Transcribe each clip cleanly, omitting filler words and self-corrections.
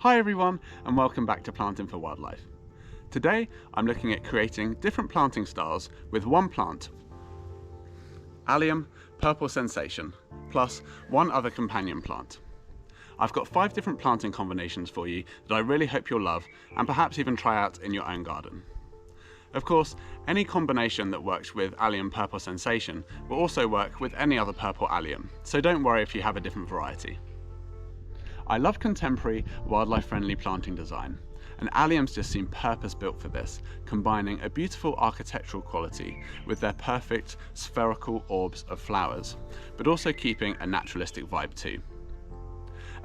Hi everyone, and welcome back to Planting for Wildlife. Today I'm looking at creating different planting styles with one plant, Allium Purple Sensation, plus one other companion plant. I've got 5 different planting combinations for you that I really hope you'll love and perhaps even try out in your own garden. Of course, any combination that works with Allium Purple Sensation will also work with any other purple allium, so don't worry if you have a different variety. I love contemporary, wildlife-friendly planting design, and alliums just seem purpose-built for this, combining a beautiful architectural quality with their perfect spherical orbs of flowers, but also keeping a naturalistic vibe too.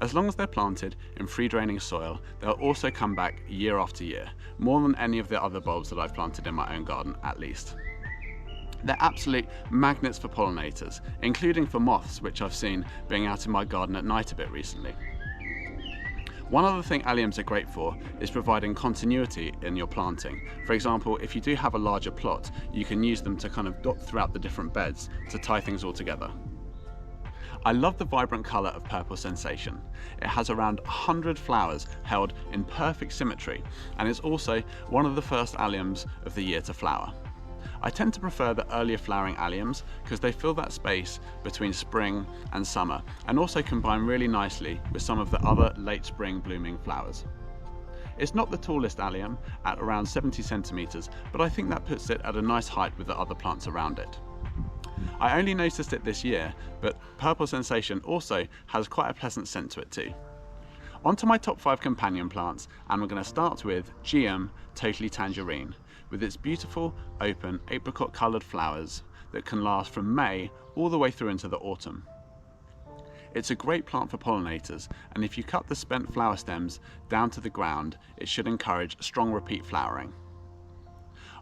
As long as they're planted in free-draining soil, they'll also come back year after year, more than any of the other bulbs that I've planted in my own garden at least. They're absolute magnets for pollinators, including for moths, which I've seen being out in my garden at night a bit recently. One other thing alliums are great for is providing continuity in your planting. For example, if you do have a larger plot, you can use them to kind of dot throughout the different beds to tie things all together. I love the vibrant colour of Purple Sensation. It has around 100 flowers held in perfect symmetry and is also one of the first alliums of the year to flower. I tend to prefer the earlier flowering alliums because they fill that space between spring and summer and also combine really nicely with some of the other late spring blooming flowers. It's not the tallest allium at around 70 centimeters, but I think that puts it at a nice height with the other plants around it. I only noticed it this year, but Purple Sensation also has quite a pleasant scent to it too. On to my top 5 companion plants, and we're going to start with Geum Totally Tangerine, with its beautiful, open, apricot coloured flowers that can last from May all the way through into the autumn. It's a great plant for pollinators, and if you cut the spent flower stems down to the ground, it should encourage strong repeat flowering.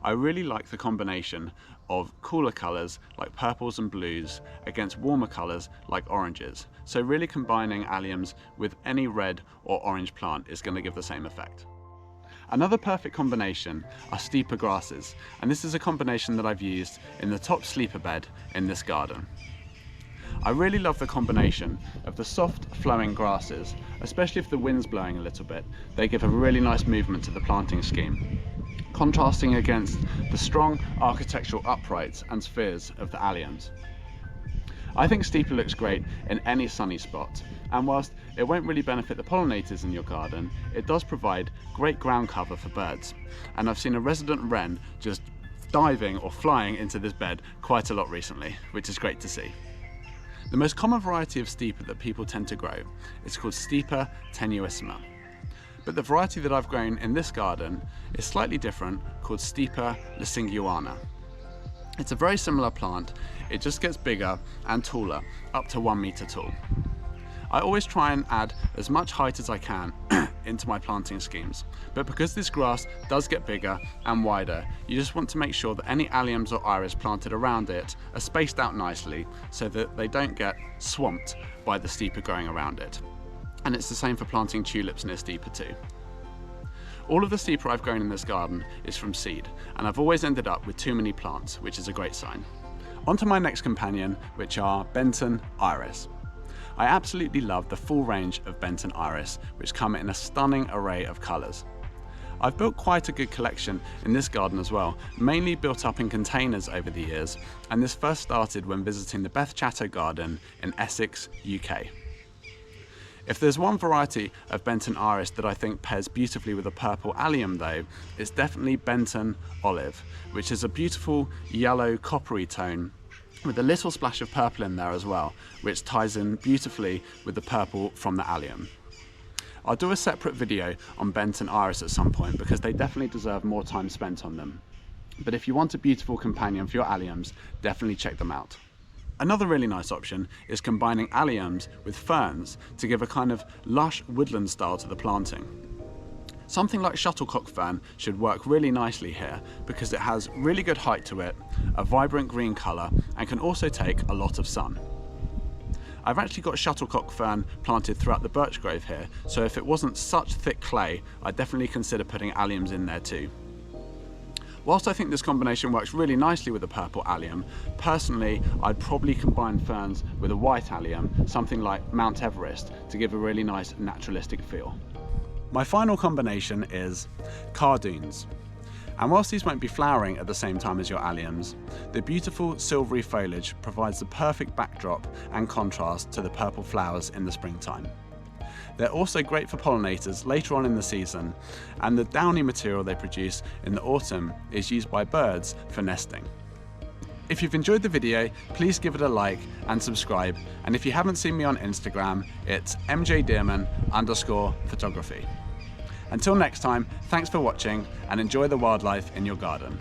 I really like the combination of cooler colours like purples and blues against warmer colours like oranges, so really combining alliums with any red or orange plant is going to give the same effect. Another perfect combination are steeper grasses, and this is a combination that I've used in the top sleeper bed in this garden. I really love the combination of the soft flowing grasses, especially if the wind's blowing a little bit. They give a really nice movement to the planting scheme, contrasting against the strong architectural uprights and spheres of the alliums. I think steeper looks great in any sunny spot, and whilst it won't really benefit the pollinators in your garden, it does provide great ground cover for birds. And I've seen a resident wren just diving or flying into this bed quite a lot recently, which is great to see. The most common variety of steeper that people tend to grow is called Steeper tenuissima. But the variety that I've grown in this garden is slightly different, called Steeper lysingulana. It's a very similar plant, it just gets bigger and taller, up to 1 meter tall. I always try and add as much height as I can into my planting schemes, but because this grass does get bigger and wider, you just want to make sure that any alliums or iris planted around it are spaced out nicely so that they don't get swamped by the steeper growing around it. And it's the same for planting tulips near steeper too. All of the steeper I've grown in this garden is from seed, and I've always ended up with too many plants, which is a great sign. On to my next companion, which are Benton Iris. I absolutely love the full range of Benton Iris, which come in a stunning array of colours. I've built quite a good collection in this garden as well, mainly built up in containers over the years, and this first started when visiting the Beth Chatto Garden in Essex, UK. If there's one variety of Benton Iris that I think pairs beautifully with a purple allium though, it's definitely Benton Olive, which is a beautiful yellow coppery tone with a little splash of purple in there as well, which ties in beautifully with the purple from the allium. I'll do a separate video on Benton Iris at some point because they definitely deserve more time spent on them. But if you want a beautiful companion for your alliums, definitely check them out. Another really nice option is combining alliums with ferns to give a kind of lush woodland style to the planting. Something like shuttlecock fern should work really nicely here because it has really good height to it, a vibrant green colour, and can also take a lot of sun. I've actually got shuttlecock fern planted throughout the birch grove here, so if it wasn't such thick clay, I'd definitely consider putting alliums in there too. Whilst I think this combination works really nicely with a purple allium, personally I'd probably combine ferns with a white allium, something like Mount Everest, to give a really nice naturalistic feel. My final combination is cardoons. And whilst these won't be flowering at the same time as your alliums, the beautiful silvery foliage provides the perfect backdrop and contrast to the purple flowers in the springtime. They're also great for pollinators later on in the season, and the downy material they produce in the autumn is used by birds for nesting. If you've enjoyed the video, please give it a like and subscribe, and if you haven't seen me on Instagram, it's mjdearman_photography. Until next time, thanks for watching and enjoy the wildlife in your garden.